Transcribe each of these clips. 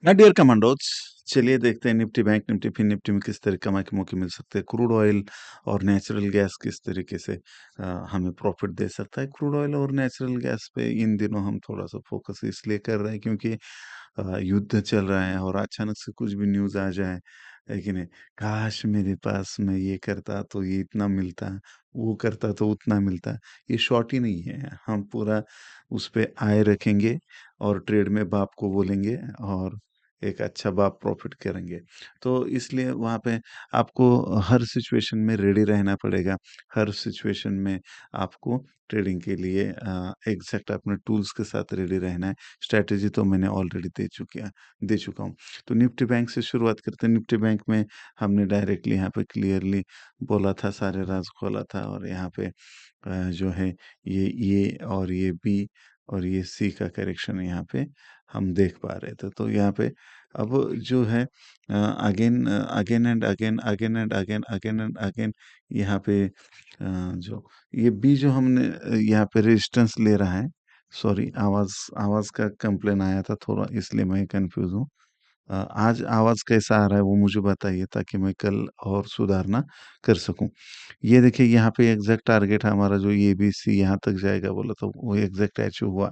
Dear commandos, चलिए देखते हैं Nifty Bank Nifty Fin Nifty में किस तरह कमाई के मौके मिल सकते हैं। क्रूड ऑयल और नेचुरल गैस किस तरीके से हमें प्रॉफिट दे सकता है। क्रूड ऑयल और नेचुरल गैस पे इन दिनों हम थोड़ा सा फोकस इसलिए कर रहे हैं क्योंकि युद्ध चल रहा है और अचानक से कुछ भी न्यूज़ आ जाए, है कि नहीं? काश मेरे पास मैं ये करता तो ये इतना मिलता, वो करता तो उतना मिलता। ये शॉर्ट ही नहीं है, हम पूरा उस पे आय रखेंगे और ट्रेड में बाप को बोलेंगे और एक अच्छा बाप प्रॉफ़िट करेंगे। तो इसलिए वहाँ पे आपको हर सिचुएशन में रेडी रहना पड़ेगा। हर सिचुएशन में आपको ट्रेडिंग के लिए एग्ज़ैक्ट अपने टूल्स के साथ रेडी रहना है। स्ट्रैटेजी तो मैंने ऑलरेडी दे चुका हूँ। तो निफ्टी बैंक से शुरुआत करते हैं। निफ्टी बैंक में हमने डायरेक्टली यहाँ पे क्लियरली बोला था, सारे राज़ खोला था और यहाँ पे जो है ये और ये बी और ये सी का करेक्शन यहाँ पे हम देख पा रहे थे। तो यहाँ पे अब जो है again and again, again and again, again and again यहाँ पे जो ये बी जो हमने यहाँ पे रेजिस्टेंस ले रहा है। सॉरी, आवाज़ आवाज़ का कंप्लेन आया था थोड़ा, इसलिए मैं कन्फ्यूज़ हूँ। आज आवाज़ कैसा आ रहा है वो मुझे बताइए ताकि मैं कल और सुधारना कर सकूँ। ये देखिए यहाँ पे एग्ज़ैक्ट टारगेट हमारा जो ये बी सी यहाँ तक जाएगा बोला तो वो एग्ज़ैक्ट अचीव हुआ।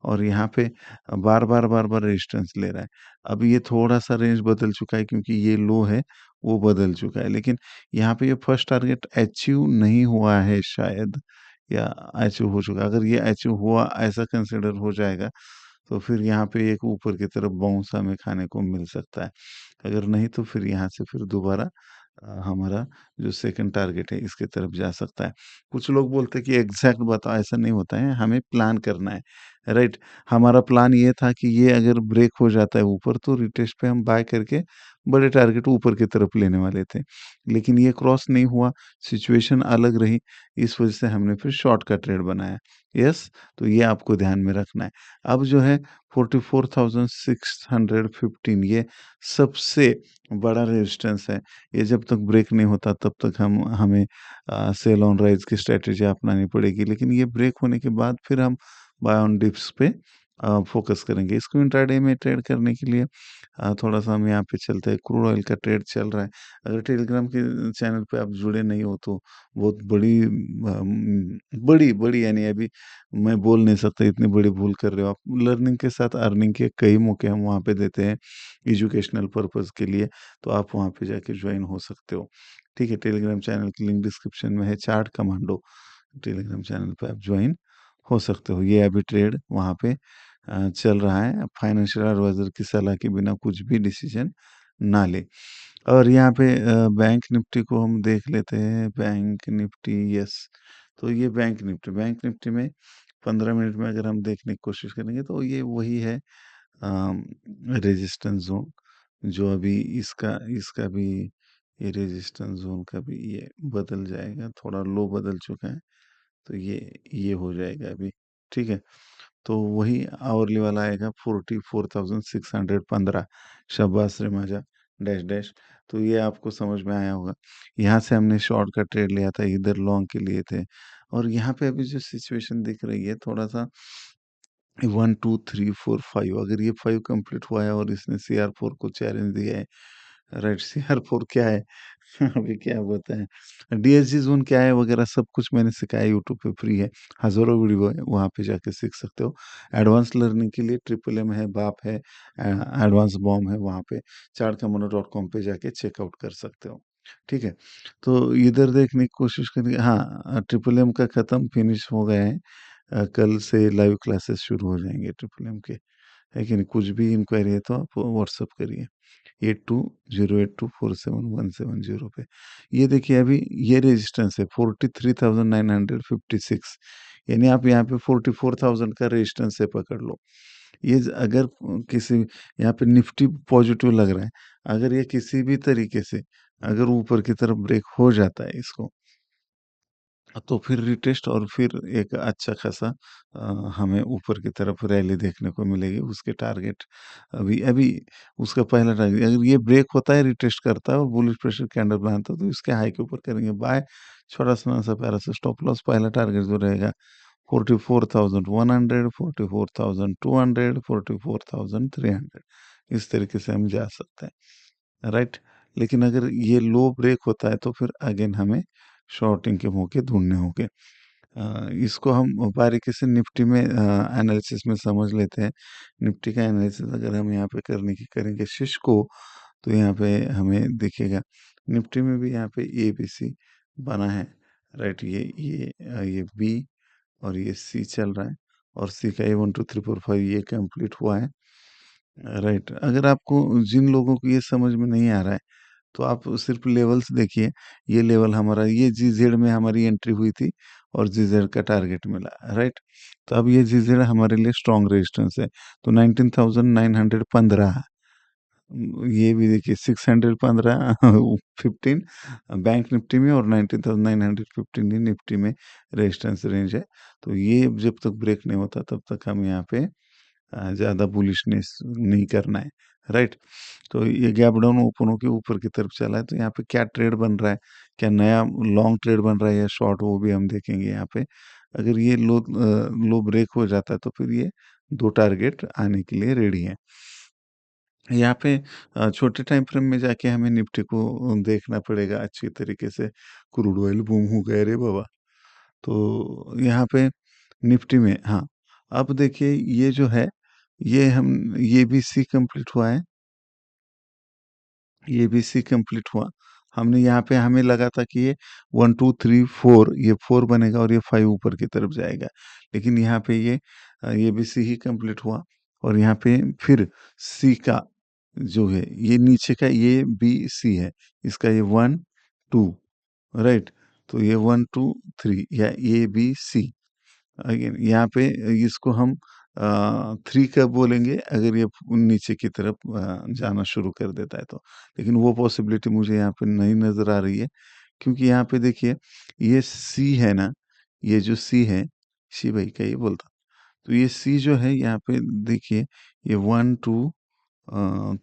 और यहाँ पे बार-बार, बार-बार रेजिस्टेंस ले रहा है। अब ये थोड़ा-सा रेंज बदल चुका है क्योंकि ये लो है, वो बदल चुका है। लेकिन यहाँ पे ये फर्स्ट टारगेट अचीव नहीं हुआ है शायद, या अचीव हो चुका है। अगर ये अचीव हुआ ऐसा कंसीडर हो जाएगा, तो फिर यहाँ पे एक ऊपर की तरफ बाउंस हमें खाने को मिल सकता है। अगर नहीं तो फिर यहाँ से फिर दोबारा हमारा जो सेकंड टारगेट है इसकी तरफ जा सकता है। कुछ लोग बोलते हैं कि एग्ज़ैक्ट बताओ, ऐसा नहीं होता है, हमें प्लान करना है, राइट? हमारा प्लान ये था कि ये अगर ब्रेक हो जाता है ऊपर तो रिटेस्ट पे हम बाय करके बड़े टारगेट ऊपर की तरफ लेने वाले थे। लेकिन ये क्रॉस नहीं हुआ, सिचुएशन अलग रही, इस वज़ह से हमने फिर शॉर्ट का ट्रेड बनाया। यस, तो ये आपको ध्यान में रखना है। अब जो है 44,615 ये सबसे बड़ा रेजिस्टेंस है। ये जब तक ब्रेक नहीं होता तब तक हमें सेल ऑन राइज़ की स्ट्रैटेजी अपनानी पड़ेगी। लेकिन ये ब्रेक होने के बाद फिर हम बाय ऑन डिप्स पे फ़ोकस करेंगे। इसको इंट्राडे में ट्रेड करने के लिए थोड़ा-सा हम यहाँ पे चलते हैं। क्रूड ऑयल का ट्रेड चल रहा है। अगर टेलीग्राम के चैनल पे आप जुड़े नहीं हो तो बहुत बड़ी यानी अभी मैं बोल नहीं सकता, इतनी बड़ी भूल कर रहे हो आप। लर्निंग के साथ अर्निंग के कई मौके हम वहाँ पे देते हैं एजुकेशनल पर्पज़ के लिए, तो आप वहाँ पे जाके जॉइन हो सकते हो। ठीक है, टेलीग्राम चैनल की लिंक डिस्क्रिप्शन में है, चार्ट कमांडो टेलीग्राम चैनल पे आप जॉइन हो सकते हो। ये अभी ट्रेड वहाँ पे चल रहा है। फाइनेंशियल एडवाइज़र की सलाह के बिना कुछ भी डिसीज़न ना लें। और यहाँ पे बैंक निफ्टी को हम देख लेते हैं। बैंक निफ्टी, यस, तो ये बैंक निफ्टी में 15 मिनट में अगर हम देखने की कोशिश करेंगे तो ये वही है, अम, रेजिस्टेंस ज़ोन जो अभी इसका इसका भी ये रेजिस्टेंस ज़ोन का भी ये बदल जाएगा, थोड़ा लो बदल चुका है, तो ये हो जाएगा अभी, ठीक है? तो वही आवरली वाला आएगा 44,615। शाबाश रे माजा, डैश डैश। तो ये आपको समझ में आया होगा। यहाँ से हमने शॉर्ट का ट्रेड लिया था, इधर लॉन्ग के लिए थे और यहाँ पे अभी जो सिचुएशन दिख रही है थोड़ा-सा 1, 2, 3, 4, 5, अगर ये 5 कंप्लीट हुआ है और इसने CR4 को चैलेंज दिया है, राइट? CR4 क्या है? अभी क्या बताएँ? DSG ज़ोन क्या है वगैरह सब कुछ मैंने सिखाया, यूट्यूब पे फ्री है। हज़ारों वीडियो है, वहाँ पे जाके सीख सकते हो। एडवांस लर्निंग के लिए ट्रिपल एम है, बाप है, एडवांस बॉम है, वहाँ पे chartcommando.com पे जाके चेकआउट कर सकते हो। ठीक है? तो इधर देखने की कोशिश करिए। हाँ, ट्रिपल एम का खत्म, फिनिश हो गया है। कल से लाइव क्लासेस शुरू हो जाएँगे ट्रिपल एम के, है कि नहीं? कुछ भी इंक्वायरी है तो आप व्हाट्सएप करिए 8208247170 पे। ये देखिए अभी ये रेजिस्टेंस है 43,956, यानी आप यहाँ पे 44,000 का रेजिस्टेंस है, पकड़ लो। ये अगर किसी यहाँ पे निफ्टी पॉजिटिव लग रहा है, अगर ये किसी भी तरीके से अगर ऊपर की तरफ ब्रेक हो जाता है इसको, तो फिर रिटेस्ट और फिर एक अच्छा खासा हमें ऊपर की तरफ रैली देखने को मिलेगी। उसके टारगेट अभी अभी उसका पहला टारगेट अगर ये ब्रेक होता है, रिटेस्ट करता है और बुलिश प्रेशर कैंडल बनाता है तो इसके हाई के ऊपर करेंगे बाय। छोटा सा प्यारा सा स्टॉप लॉस, पहला टारगेट जो रहेगा 44,100, 44,200, 44,300, इस तरीके से हम जा सकते हैं, राइट? लेकिन अगर ये लो ब्रेक होता है तो फिर अगेन हमें शॉर्टिंग के मौके ढूँढने होंगे। इसको हम बारीकी से निफ्टी में एनालिसिस में समझ लेते हैं। निफ्टी का एनालिसिस अगर हम यहाँ पे करने की करेंगे शीर्ष को, तो यहाँ पे हमें दिखेगा निफ्टी में भी यहाँ पे ए बी सी बना है, राइट? ये बी और ये सी चल रहा है, और सी का ए 1 2 3 4 5 ये कंप्लीट हुआ है, राइट? अगर आपको जिन लोगों को ये समझ में नहीं आ रहा है, तो आप सिर्फ लेवल्स देखिए। ये लेवल हमारा, ये जीजेड में हमारी एंट्री हुई थी और जीजेड का टारगेट मिला, राइट? तो अब ये जीजेड हमारे लिए स्ट्रॉन्ग रेजिस्टेंस है, तो 19,915, ये भी देखिए 615 15 बैंक निफ्टी में, और 19,915 ही निफ्टी में रेजिस्टेंस रेंज है। तो ये जब तक ब्रेक नहीं होता तब तक हम यहाँ पे ज़्यादा बुलिशनेस नहीं करना है, राइट? तो ये गैप डाउन ओपन होके ऊपर की तरफ चला है, तो यहाँ पे क्या ट्रेड बन रहा है, क्या नया लॉन्ग ट्रेड बन रहा है या शॉर्ट, वो भी हम देखेंगे यहाँ पे। अगर ये लो ब्रेक हो जाता है तो फिर ये 2 टारगेट आने के लिए रेडी है। यहाँ पे छोटे टाइम फ्रेम में जाके हमें निफ्टी को देखना पड़ेगा अच्छी तरीके से। क्रूड ऑयल बूम हो गया रे बाबा! तो यहाँ पे निफ्टी में, हाँ, अब देखिए ये जो है, ये भी सी कंप्लीट हुआ है, ये भी सी कंप्लीट हुआ। हमने यहाँ पे, हमें लगा था कि ये 1 2 3 4, ये 4 बनेगा और ये 5 ऊपर की तरफ जाएगा। लेकिन यहाँ पे ये भी सी ही कंप्लीट हुआ, और यहाँ पे फिर सी का जो है, ये नीचे का ये बी सी है, इसका ये 1 2, राइट? तो ये 1 2 3 या ए बी सी, अगेन यहाँ पे इसको हम 3 कब बोलेंगे, अगर ये नीचे की तरफ जाना शुरू कर देता है तो। लेकिन वो पॉसिबिलिटी मुझे यहाँ पे नहीं नज़र आ रही है, क्योंकि यहाँ पे देखिए ये सी है ना, ये जो सी है, शी भाई क्या ये बोलता, तो ये सी जो है यहाँ पे देखिए, ये 1 2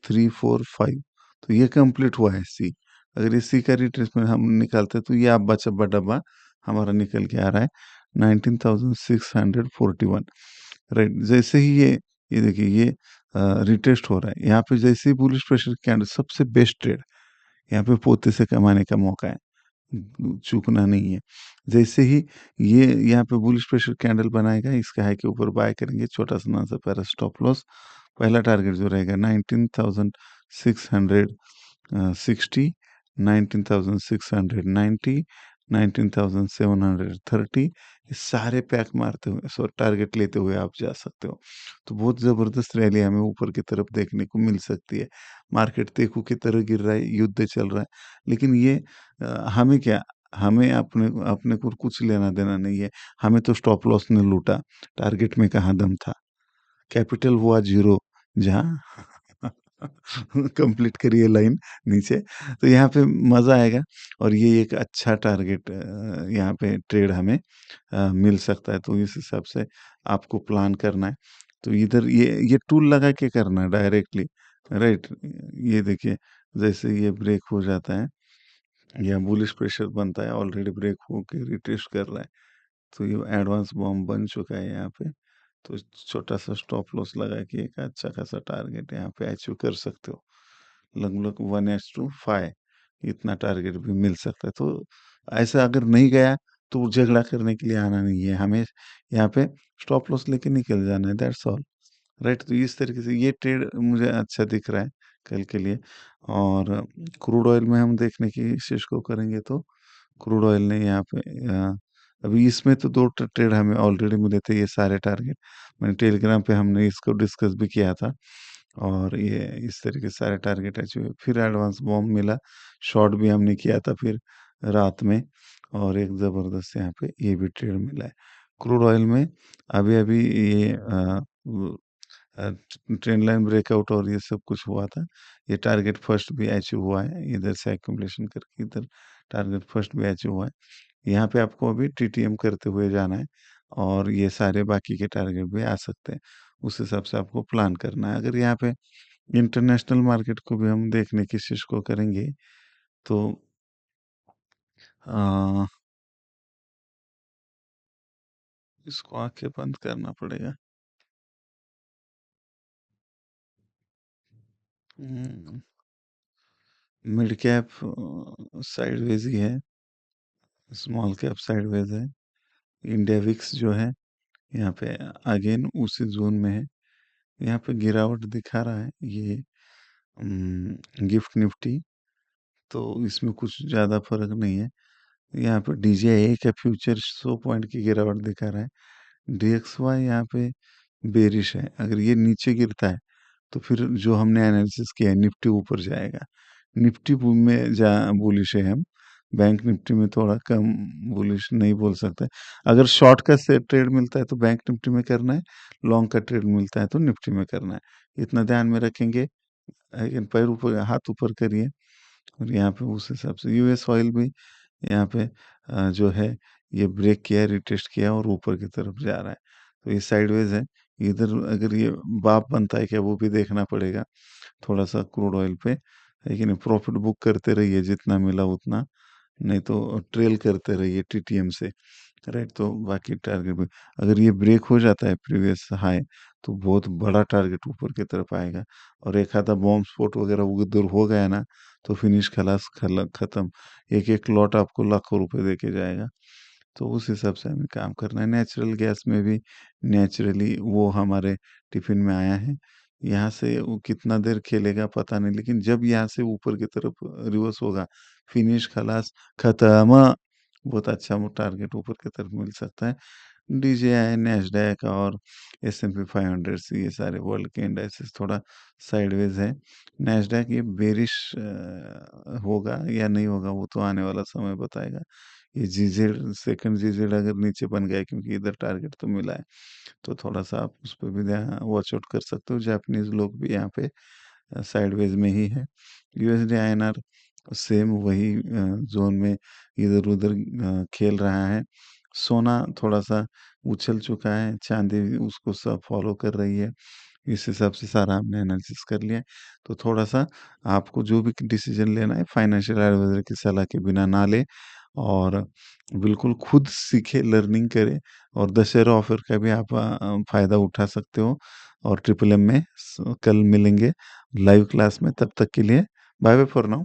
3 4 5, तो ये कंप्लीट हुआ है सी। अगर इसी का रिट्रेसमेंट हम निकालते हैं तो ये आप चब्बा डब्बा हमारा निकल के आ रहा है 19,641, राइट? जैसे ही ये देखिए ये रिटेस्ट हो रहा है, यहाँ पे जैसे ही बुलिश प्रेशर कैंडल, सबसे बेस्ट ट्रेड यहाँ पे पोते से कमाने का मौका है, चूकना नहीं है। जैसे ही ये यहाँ पे बुलिश प्रेशर कैंडल बनाएगा, इसके हाई के ऊपर बाय करेंगे, छोटा सा सा पैरा स्टॉप लॉस, पहला टारगेट जो रहेगा 19,660, 19,690, 19,730, ये सारे पैक मारते हुए, सो टारगेट लेते हुए आप जा सकते हो। तो बहुत ज़बरदस्त रैली हमें ऊपर की तरफ देखने को मिल सकती है। मार्केट तेखू की तरह गिर रहा है, युद्ध चल रहा है, लेकिन ये हमें क्या, हमें अपने अपने को कुछ लेना देना नहीं है। हमें तो स्टॉप लॉस ने लूटा, टारगेट में कहाँ दम था। कैपिटल हुआ 0, जहाँ कंप्लीट करिए लाइन नीचे, तो यहाँ पे मज़ा आएगा, और ये एक अच्छा टारगेट यहाँ पे ट्रेड हमें मिल सकता है। तो इस हिसाब से आपको प्लान करना है। तो इधर ये टूल लगा के करना है डायरेक्टली, राइट? ये देखिए, जैसे ये ब्रेक हो जाता है या बुलिश प्रेशर बनता है, ऑलरेडी ब्रेक होके रिट्रेस कर रहा है, तो ये एडवांस बॉम्ब बन चुका है यहाँ पे। तो छोटा सा स्टॉप लॉस लगा के एक अच्छा खासा टारगेट यहाँ पे अचीव कर सकते हो। लगभग 1:5 इतना टारगेट भी मिल सकता है। तो ऐसा अगर नहीं गया तो झगड़ा करने के लिए आना नहीं है, हमें यहाँ पे स्टॉप लॉस लेके निकल जाना है, दैट्स ऑल, राइट? तो इस तरीके से ये ट्रेड मुझे अच्छा दिख रहा है कल के लिए। और क्रूड ऑयल में हम देखने की कोशिश को करेंगे, तो क्रूड ऑयल ने यहाँ पे अभी इसमें तो 2 ट्रेड हमें ऑलरेडी मिले थे, ये सारे टारगेट मैंने टेलीग्राम पे हमने इसको डिस्कस भी किया था, और ये इस तरीके से सारे टारगेट अचीव हुए। फिर एडवांस बॉम्ब मिला, शॉर्ट भी हमने किया था फिर रात में, और एक ज़बरदस्त यहाँ पे ये भी ट्रेड मिला है। क्रूड ऑयल में अभी-अभी ये अ, ट्रेंड लाइन ब्रेकआउट और ये सब कुछ हुआ था। ये टारगेट फर्स्ट भी अचीव हुआ है, इधर से एक्यूमुलेशन करके इधर टारगेट फर्स्ट भी अचीव हुआ है। यहाँ पे आपको अभी टीटीएम करते हुए जाना है, और ये सारे बाकी के टारगेट भी आ सकते हैं। उस हिसाब से आपको प्लान करना है। अगर यहाँ पे इंटरनेशनल मार्केट को भी हम देखने की कोशिश को करेंगे, तो अ, इसको आँखें बंद करना पड़ेगा। हुँ, मिड कैप साइडवेज़ ही है, स्मॉल कैप साइडवेज़ है। इंडिया विक्स जो है, यहाँ पे अगेन उसी ज़ोन में है। यहाँ पे गिरावट दिखा रहा है ये गिफ्ट निफ्टी, तो इसमें कुछ ज़्यादा फ़र्क नहीं है। यहाँ पे डीजेआई का फ्यूचर 100 पॉइंट की गिरावट दिखा रहा है। डीएक्सवाई यहाँ पे बेरिश है। अगर ये नीचे गिरता है तो फिर जो हमने एनालिसिस किया है निफ्टी ऊपर जाएगा। निफ्टी में जा बुलिश है हम। बैंक निफ्टी में थोड़ा कम बुलिश नहीं बोल सकते। अगर शॉर्ट का से ट्रेड मिलता है तो बैंक निफ्टी में करना है, लॉन्ग का ट्रेड मिलता है तो निफ्टी में करना है। इतना ध्यान में रखेंगे। लेकिन पैर ऊपर हाथ ऊपर करिए और यहाँ पे उस हिसाब से यूएस ऑयल भी यहाँ पे जो है ये ब्रेक किया, रिटेस्ट किया और ऊपर की तरफ जा रहा है। तो ये साइडवेज है। इधर अगर ये बाप बनता है क्या वो भी देखना पड़ेगा थोड़ा-सा क्रूड ऑयल पे। है कि नहीं? प्रॉफ़िट बुक करते रहिए जितना मिला उतना, नहीं तो ट्रेल करते रहिए टीटीएम से। राइट, तो बाकी टारगेट भी अगर ये ब्रेक हो जाता है प्रीवियस हाई तो बहुत बड़ा टारगेट ऊपर की तरफ आएगा और एक आधा बॉम्ब स्पॉट वगैरह उधर हो गया ना तो फिनिश खलास खत्म। एक एक लॉट आपको लाखों रुपए दे के जाएगा। तो उस हिसाब से हमें काम करना है। नेचुरल गैस में भी नेचुरली वो हमारे टिफिन में आया है। यहाँ से वो कितना देर खेलेगा पता नहीं, लेकिन जब यहाँ से ऊपर की तरफ रिवर्स होगा, फिनिश खलास खत्म। बहुत अच्छा वो टारगेट ऊपर की तरफ मिल सकता है। डीजेआई, नैस्डैक और एस&पी 500 से ये सारे वर्ल्ड के इंडाइसेस थोड़ा साइडवेज है। नैस्डैक ये बेरिश होगा या नहीं होगा वो तो आने वाला समय बताएगा। ये जीजेड सेकंड जीजेड अगर नीचे बन गया क्योंकि इधर टारगेट तो मिला है तो थोड़ा सा आप उस पर भी ध्यान वॉच आउट कर सकते हो। जापानीज लोग भी यहाँ पे साइडवेज में ही है। यूएसडी आईएनआर सेम वही जोन में इधर उधर खेल रहा है। सोना थोड़ा सा उछल चुका है, चांदी उसको सब फॉलो कर रही है। इस हिसाब से सारा हमने एनालिसिस कर लिया है। तो थोड़ा सा आपको जो भी डिसीजन लेना है फाइनेंशियल एडवाइजर की सलाह के बिना ना ले और बिल्कुल खुद सीखे, लर्निंग करें। और दशहरा ऑफर का भी आप फायदा उठा सकते हो। और ट्रिपल एम में कल मिलेंगे लाइव क्लास में। तब तक के लिए बाय बाय फॉर नाउ।